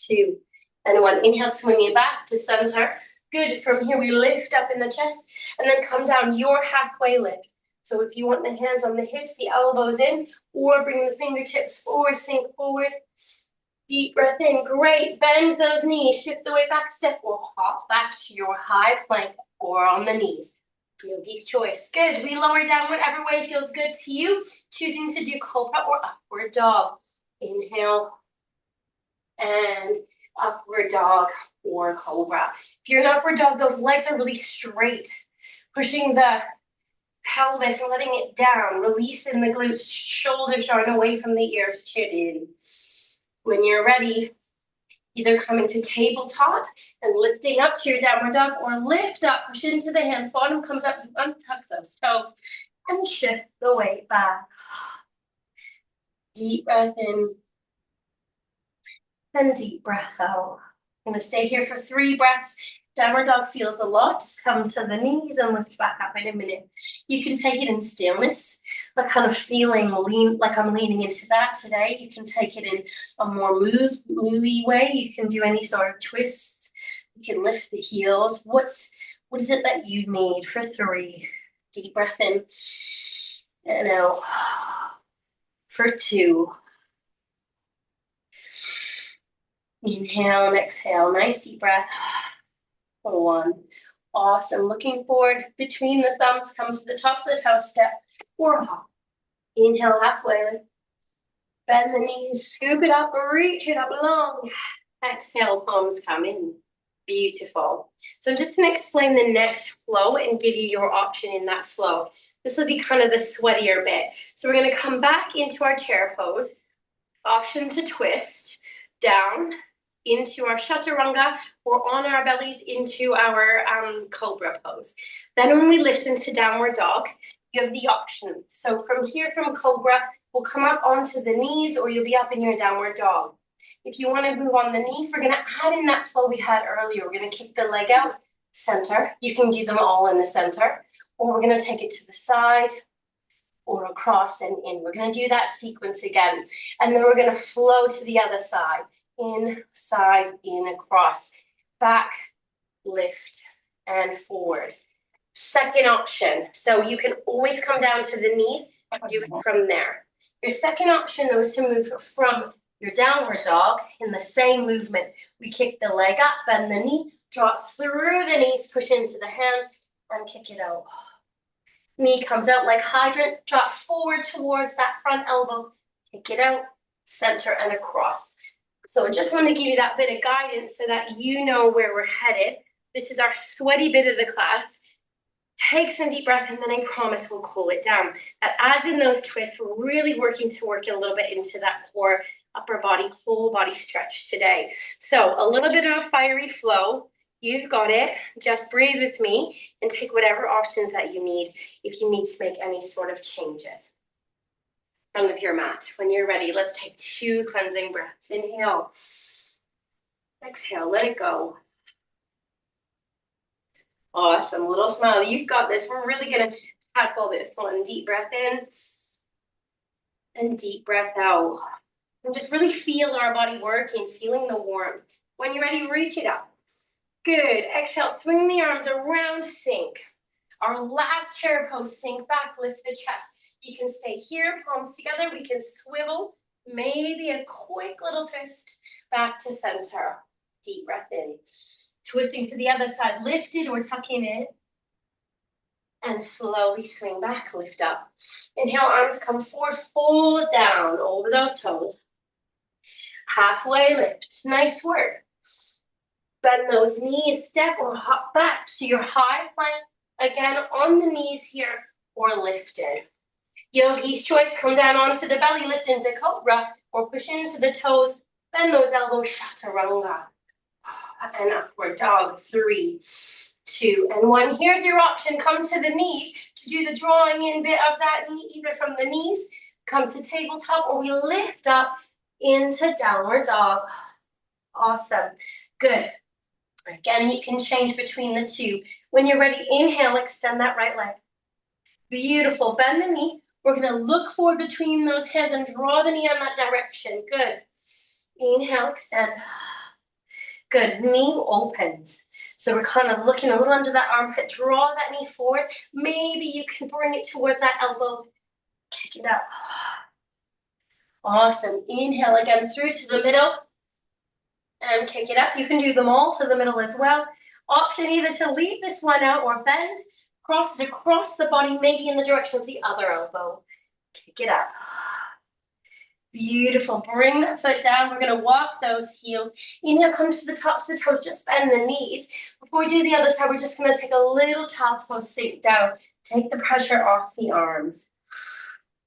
2, and 1. Inhale, swing it back to center. Good, from here we lift up in the chest and then come down your halfway lift. So if you want the hands on the hips, the elbows in, or bring the fingertips forward, sink forward. Deep breath in, great. Bend those knees, shift the weight back, step or hop back to your high plank or on the knees. Yogi's choice. Good, we lower down whatever way feels good to you, choosing to do cobra or upward dog. Inhale, and upward dog or cobra. If you're in upward dog, those legs are really straight, pushing the pelvis and letting it down, releasing the glutes, shoulders drawing away from the ears, chin in. When you're ready, either coming to tabletop and lifting up to your downward dog, or lift up, push into the hands, bottom comes up, you untuck those toes and shift the weight back. Deep breath in and deep breath out. I'm gonna stay here for 3 breaths. Downward dog feels a lot. Just come to the knees and lift back up in a minute. You can take it in stillness, like kind of feeling like I'm leaning into that today. You can take it in a more movie way. You can do any sort of twists. You can lift the heels. What is it that you need for 3? Deep breath in and out. For 2. Inhale and exhale. Nice deep breath. 1. Awesome. Looking forward between the thumbs, come to the tops of the toes, step or hop. Inhale, halfway lift. Bend the knees, scoop it up, reach it up long. Exhale, palms come in. Beautiful. So I'm just going to explain the next flow and give you your option in that flow. This will be kind of the sweatier bit. So we're going to come back into our chair pose. Option to twist down into our chaturanga or on our bellies into our cobra pose. Then when we lift into downward dog, you have the option. So from here, from cobra, we'll come up onto the knees, or you'll be up in your downward dog. If you want to move on the knees, we're going to add in that flow we had earlier. We're going to kick the leg out, center. You can do them all in the center, or we're going to take it to the side or across and in. We're going to do that sequence again. And then we're going to flow to the other side. In, side, in, across, back, lift, and forward. Second option. So you can always come down to the knees and do it from there. Your second option, though, is to move from your downward dog in the same movement. We kick the leg up, bend the knee, drop through the knees, push into the hands, and kick it out. Knee comes out like hydrant, drop forward towards that front elbow, kick it out, center, and across. So I just want to give you that bit of guidance so that you know where we're headed. This is our sweaty bit of the class. Take some deep breath, and then I promise we'll cool it down. That adds in those twists. We're really working to work a little bit into that core, upper body, whole body stretch today. So a little bit of a fiery flow. You've got it. Just breathe with me and take whatever options that you need if you need to make any sort of changes. From the pure mat. When you're ready, let's take 2 cleansing breaths. Inhale. Exhale, let it go. Awesome, little smile. You've got this. We're really gonna tackle this one. Deep breath in and deep breath out. And just really feel our body working, feeling the warmth. When you're ready, reach it up. Good, exhale, swing the arms around, sink. Our last chair pose, sink back, lift the chest. You can stay here, palms together. We can swivel, maybe a quick little twist back to center. Deep breath in. Twisting to the other side, lifted or tucking in. And slowly swing back, lift up. Inhale, arms come forward, fold down over those toes. Halfway lift, nice work. Bend those knees, step or hop back to your high plank. Again, on the knees here or lifted. Yogi's choice, come down onto the belly, lift into cobra or push into the toes. Bend those elbows, chaturanga. And upward dog, 3, 2, and 1. Here's your option. Come to the knees to do the drawing in bit of that knee, either from the knees, come to tabletop, or we lift up into downward dog. Awesome. Good. Again, you can change between the two. When you're ready, inhale, extend that right leg. Beautiful. Bend the knee. We're going to look forward between those hands and draw the knee in that direction. Good. Inhale, extend. Good. Knee opens. So we're kind of looking a little under that armpit. Draw that knee forward. Maybe you can bring it towards that elbow. Kick it up. Awesome. Inhale again through to the middle. And kick it up. You can do them all to the middle as well. Option either to leave this one out or bend. Cross it across the body, maybe in the direction of the other elbow. Kick it up. Beautiful. Bring that foot down. We're going to walk those heels. Inhale, come to the tops of the toes. Just bend the knees. Before we do the other side, we're just going to take a little child's pose, sink down. Take the pressure off the arms.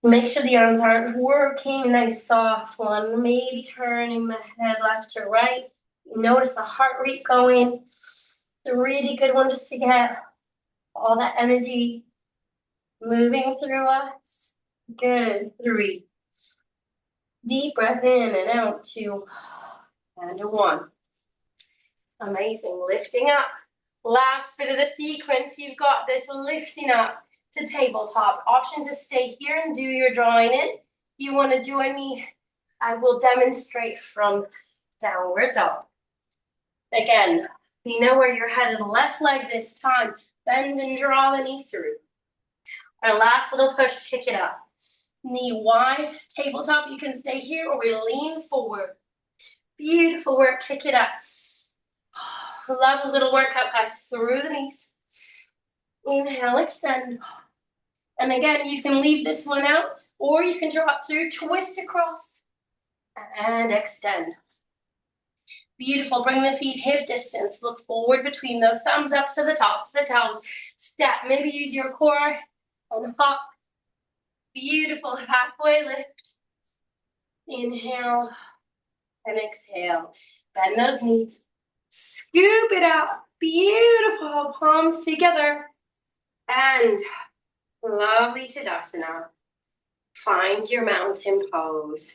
Make sure the arms aren't working. Nice soft one. Maybe turning the head left to right. Notice the heart rate going. It's a really good one just to get all that energy moving through us. Good. 3. Deep breath in and out. 2 and 1. Amazing. Lifting up. Last bit of the sequence. You've got this lifting up to tabletop. Option to stay here and do your drawing in. If you want to join me, I will demonstrate from downward dog. Again, you know where you're headed. Left leg this time. Bend and draw the knee through. Our last little push, kick it up. Knee wide, tabletop. You can stay here or we lean forward. Beautiful work, kick it up. Love a little workout, guys, through the knees. Inhale, extend. And again, you can leave this one out or you can drop through, twist across and extend. Beautiful. Bring the feet hip distance. Look forward between those thumbs up to the tops of the toes. Step. Maybe use your core and hop. Beautiful. Halfway lift. Inhale and exhale. Bend those knees. Scoop it up. Beautiful. Palms together. And lovely Tadasana. Find your mountain pose.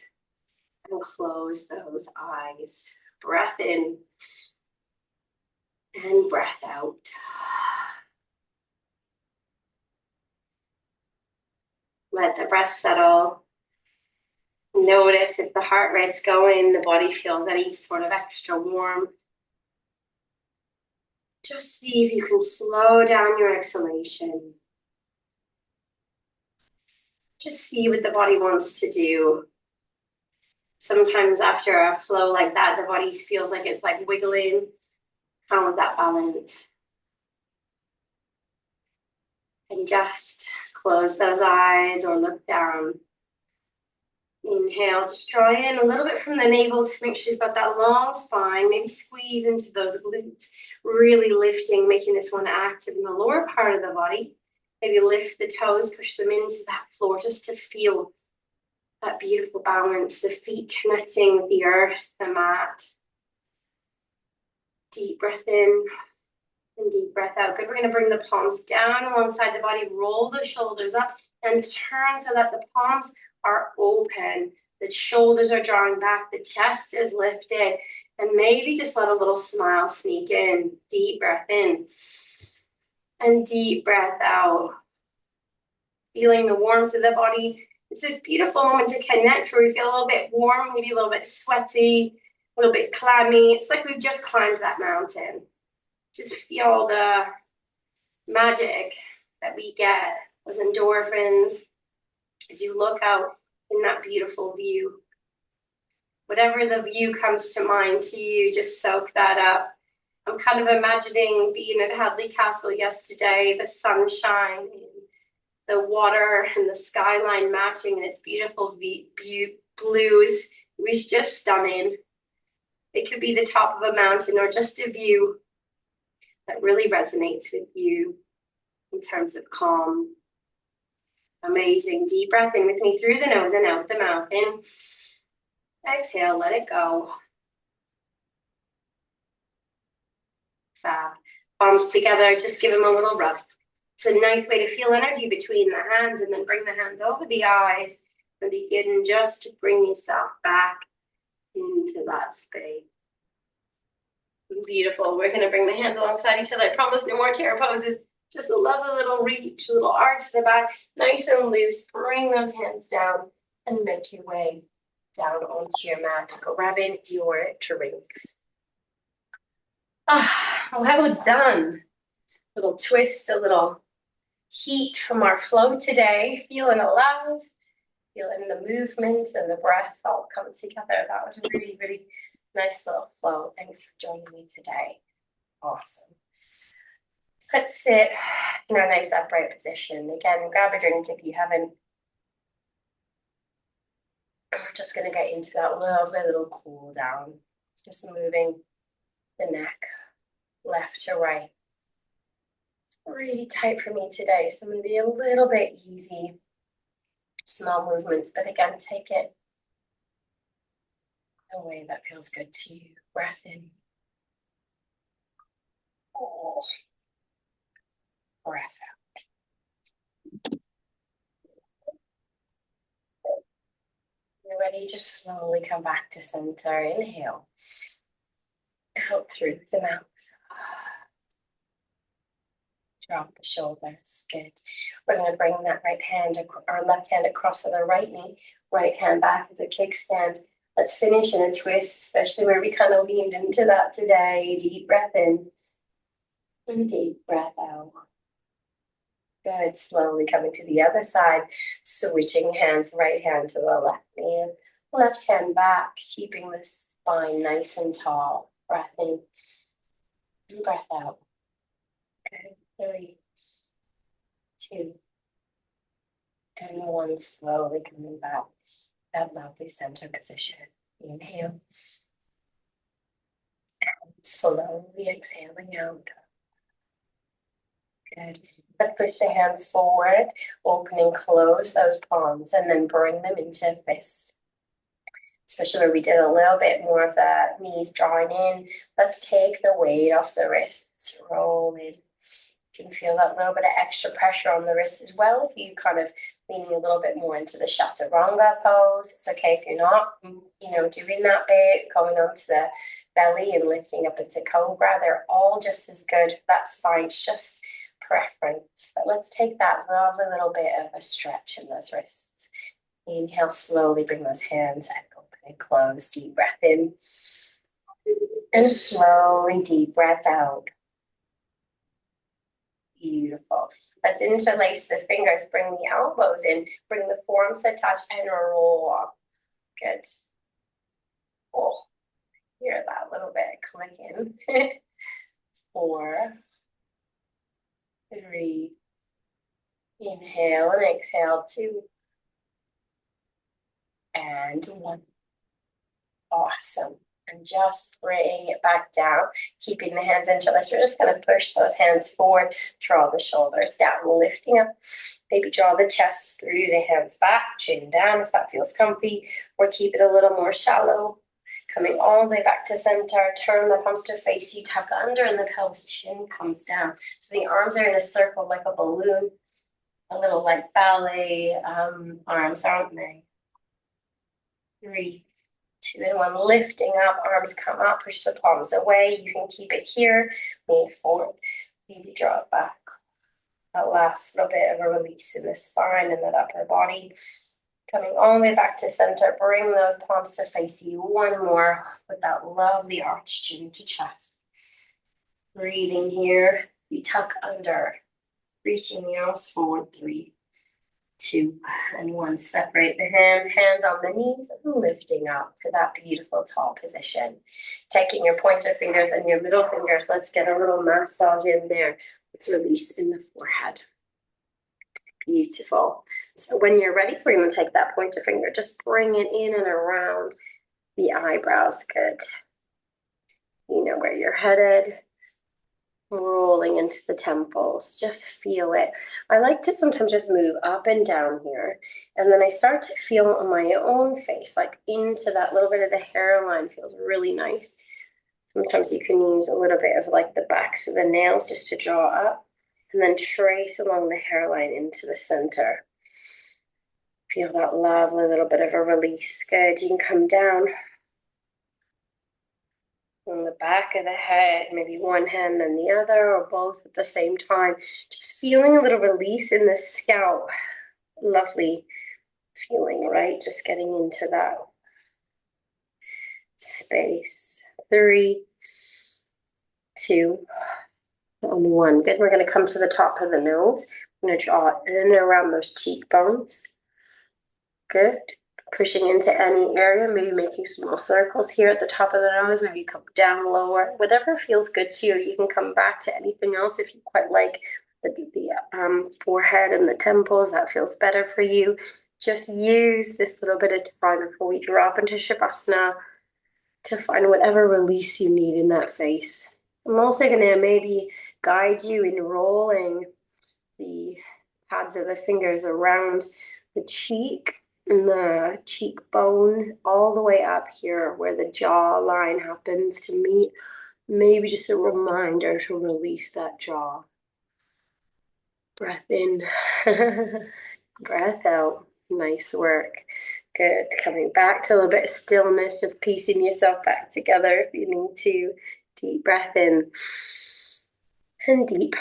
And close those eyes. Breath in and breath out. Let the breath settle. Notice if the heart rate's going, the body feels any sort of extra warmth. Just see if you can slow down your exhalation. Just see what the body wants to do. Sometimes after a flow like that, the body feels like it's like wiggling. How is that balance? And just close those eyes or look down. Inhale, just draw in a little bit from the navel to make sure you've got that long spine. Maybe squeeze into those glutes, really lifting, making this one active in the lower part of the body. Maybe lift the toes, push them into that floor just to feel that beautiful balance, the feet connecting with the earth, the mat. Deep breath in and deep breath out. Good. We're going to bring the palms down alongside the body, roll the shoulders up and turn so that the palms are open. The shoulders are drawing back, the chest is lifted, and maybe just let a little smile sneak in. Deep breath in and deep breath out. Feeling the warmth of the body. It's this beautiful moment to connect where we feel a little bit warm, maybe a little bit sweaty, a little bit clammy. It's like we've just climbed that mountain. Just feel the magic that we get with endorphins as you look out in that beautiful view. Whatever the view comes to mind to you, just soak that up. I'm kind of imagining being at Hadley Castle yesterday, the sunshine, the water and the skyline matching and its beautiful blues. It was just stunning. It could be the top of a mountain or just a view that really resonates with you in terms of calm. Amazing. Deep breath in with me through the nose and out the mouth. In. Exhale, let it go. Fab. Palms together, just give them a little rub. It's a nice way to feel energy between the hands, and then bring the hands over the eyes and begin just to bring yourself back into that space. Beautiful. We're going to bring the hands alongside each other. I promise no more chair poses. Just a lovely little reach, a little arch to the back, nice and loose. Bring those hands down and make your way down onto your mat, grabbing your drinks. Well done. A little twist, a little heat from our flow today. Feeling alive, feeling the movement and the breath all come together. That was a really, really nice little flow. Thanks for joining me today. Awesome. Let's sit in our nice upright position. Again, grab a drink if you haven't. We're just going to get into that lovely little cool down. Just moving the neck left to right. It's really tight for me today, so I'm going to be a little bit easy. Small movements, but again, take it in a way that feels good to you. Breath in. Oh. Breath out. You're ready, just slowly come back to center. Inhale. Out through the mouth. Drop the shoulders. Good. We're going to bring that right hand or left hand across to the right knee, right hand back as a kickstand. Let's finish in a twist, especially where we kind of leaned into that today. Deep breath in and deep breath out. Good. Slowly coming to the other side, switching hands, right hand to the left knee, left hand back, keeping the spine nice and tall. Breath in and breath out. Good. 3, 2, and 1. Slowly coming back. That lovely center position. Inhale. And slowly exhaling out. Good. Let's push the hands forward, open and close those palms, and then bring them into a fist. Especially where we did a little bit more of the knees drawing in. Let's take the weight off the wrists. Roll in. You can feel that little bit of extra pressure on the wrist as well if you kind of leaning a little bit more into the chaturanga pose. It's okay if you're not, doing that bit, going onto the belly and lifting up into cobra. They're all just as good. That's fine. It's just preference. But let's take that lovely little bit of a stretch in those wrists. Inhale, slowly bring those hands and open and close. Deep breath in. And slowly deep breath out. Beautiful. Let's interlace the fingers, bring the elbows in, bring the forearms to touch and roll up. Good. Oh, hear that little bit clicking. 4, 3, inhale and exhale, 2, and 1. Awesome. And just bring it back down, keeping the hands interlaced. We're just going to push those hands forward, draw the shoulders down, lifting up. Maybe draw the chest through, the hands back, chin down if that feels comfy, or keep it a little more shallow. Coming all the way back to center, turn the palms to face you, tuck under, and the pelvis chin comes down. So the arms are in a circle like a balloon, a little like ballet arms, aren't they? 3, 2, and 1, lifting up, arms come up, push the palms away. You can keep it here, lean forward, maybe draw it back. That last little bit of a release in the spine and the upper body. Coming all the way back to center, bring those palms to face you. 1 more with that lovely arch chin to chest. Breathing here, you tuck under, reaching the arms forward. 3, 2, and 1. Separate the hands, hands on the knees, lifting up to that beautiful tall position. Taking your pointer fingers and your middle fingers, let's get a little massage in there. Let's release in the forehead. Beautiful. So when you're ready, we're going to take that pointer finger, just bring it in and around the eyebrows. Good. You know where you're headed. Rolling into the temples, just feel it. I like to sometimes just move up and down here, and then I start to feel on my own face, like into that little bit of the hairline. Feels really nice. Sometimes you can use a little bit of like the backs of the nails just to draw up, and then trace along the hairline into the center. Feel that lovely little bit of a release. Good. You can come down on the back of the head, maybe one hand then the other, or both at the same time. Just feeling a little release in the scalp. Lovely feeling, right? Just getting into that space. 3, 2, and 1. Good. We're going to come to the top of the nose. I'm going to draw in and around those cheekbones. Good. Pushing into any area, maybe making small circles here at the top of the nose, maybe come down lower, whatever feels good to you. You can come back to anything else if you quite like the forehead and the temples. That feels better for you. Just use this little bit of time before we drop into Shavasana to find whatever release you need in that face. I'm also going to maybe guide you in rolling the pads of the fingers around the cheek and the cheekbone all the way up here where the jaw line happens to meet. Maybe just a reminder to release that jaw. Breath in, breath out. Nice work. Good. Coming back to a little bit of stillness, just piecing yourself back together if you need to. Deep breath in and deep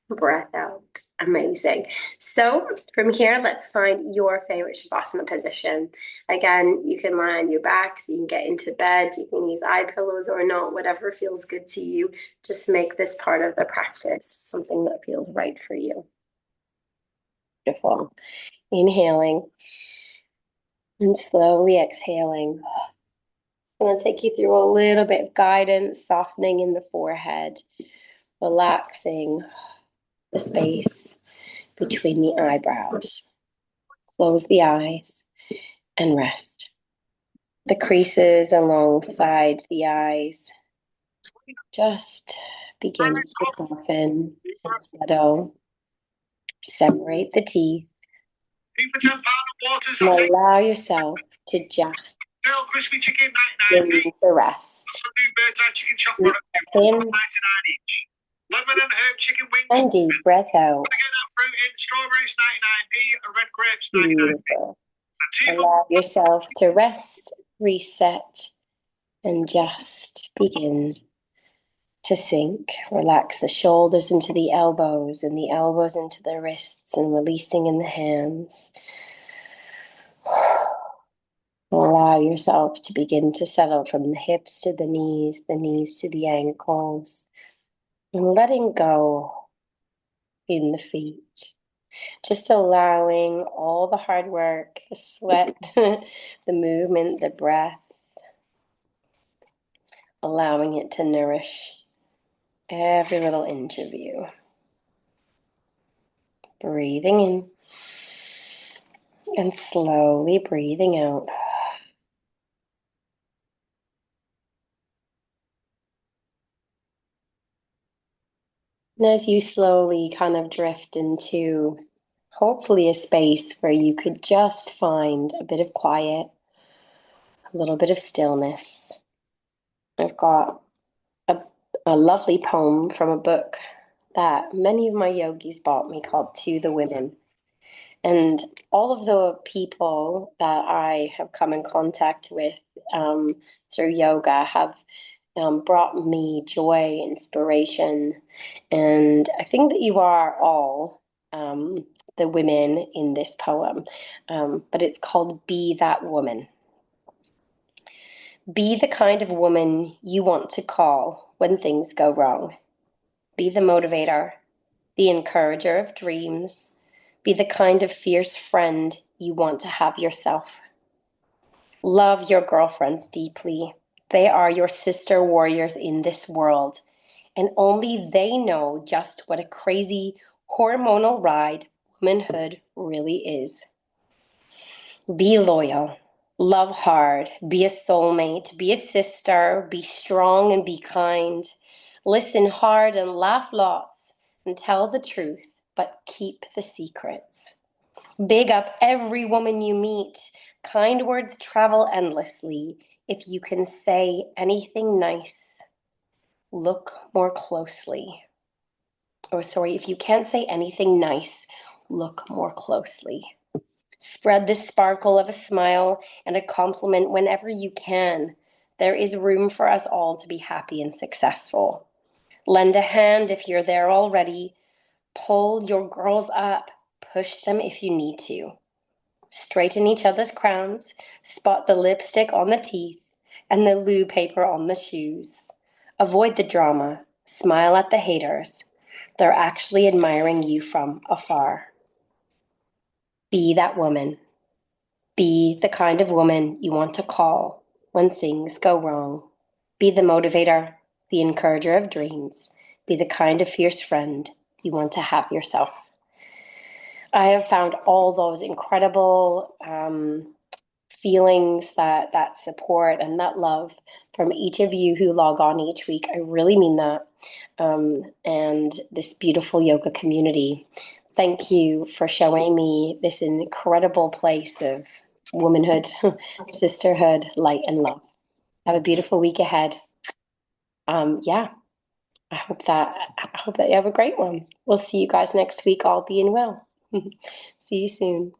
breath out. Amazing. So from here, let's find your favorite Shavasana position. Again, you can lie on your back so you can get into bed. You can use eye pillows or not, whatever feels good to you. Just make this part of the practice, something that feels right for you. Beautiful. Inhaling and slowly exhaling. I'm going to take you through a little bit of guidance, softening in the forehead, relaxing the space between the eyebrows. Close the eyes and rest. The creases alongside the eyes just begin to soften and settle. Separate the teeth and allow yourself to just begin to rest. In and deep breath out. Beautiful. Allow yourself to rest, reset, and just begin to sink. Relax the shoulders into the elbows and the elbows into the wrists and releasing in the hands. Allow yourself to begin to settle from the hips to the knees to the ankles, and letting go in the feet. Just allowing all the hard work, the sweat, the movement, the breath, allowing it to nourish every little inch of you. Breathing in and slowly breathing out. And as you slowly kind of drift into hopefully a space where you could just find a bit of quiet, a little bit of stillness. I've got a lovely poem from a book that many of my yogis bought me called To the Women. And all of the people that I have come in contact with through yoga have brought me joy, inspiration, and I think that you are all the women in this poem, but it's called Be That Woman. Be the kind of woman you want to call when things go wrong. Be the motivator, the encourager of dreams. Be the kind of fierce friend you want to have yourself. Love your girlfriends deeply. They are your sister warriors in this world, and only they know just what a crazy hormonal ride womanhood really is. Be loyal, love hard, be a soulmate, be a sister, be strong and be kind. Listen hard and laugh lots and tell the truth, but keep the secrets. Big up every woman you meet. Kind words travel endlessly. If you can say anything nice, look more closely. Or, sorry, if you can't say anything nice, look more closely. Spread the sparkle of a smile and a compliment whenever you can. There is room for us all to be happy and successful. Lend a hand if you're there already. Pull your girls up. Push them if you need to. Straighten each other's crowns. Spot the lipstick on the teeth and the loo paper on the shoes. Avoid the drama. Smile at the haters. They're actually admiring you from afar. Be that woman. Be the kind of woman you want to call when things go wrong. Be the motivator, the encourager of dreams. Be the kind of fierce friend you want to have yourself. I have found all those incredible feelings, that support and that love from each of you who log on each week. I really mean that. And this beautiful yoga community. Thank you for showing me this incredible place of womanhood, sisterhood, light, and love. Have a beautiful week ahead. Yeah, I hope that you have a great one. We'll see you guys next week, all being well. See you soon.